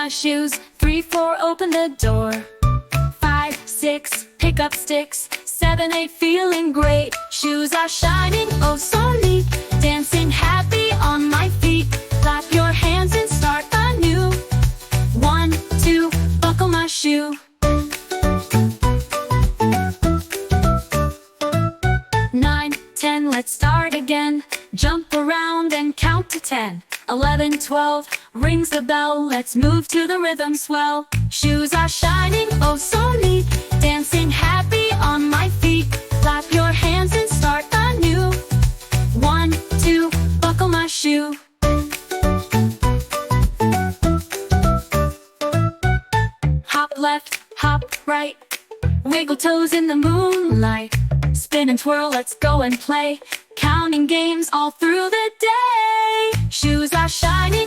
my shoes. 3, 4, open the door. 5, 6, pick up sticks. 7, 8, feeling great. Shoes are shining, oh so neat. Dancing happy on my feet. Clap your hands and start anew. 1, 2, buckle my shoe. 9, 10, let's start again. Jump around and count to 10. 11, 12, rings the bell. Let's move to the rhythm swell. Shoes are shining, oh so neat. Dancing happy on my feet. Clap your hands and start anew. 1, 2, buckle my shoe. Hop left, hop right. Wiggle toes in the moonlight. Spin and twirl, let's go and play. Counting games all through the day. Shoes are shining,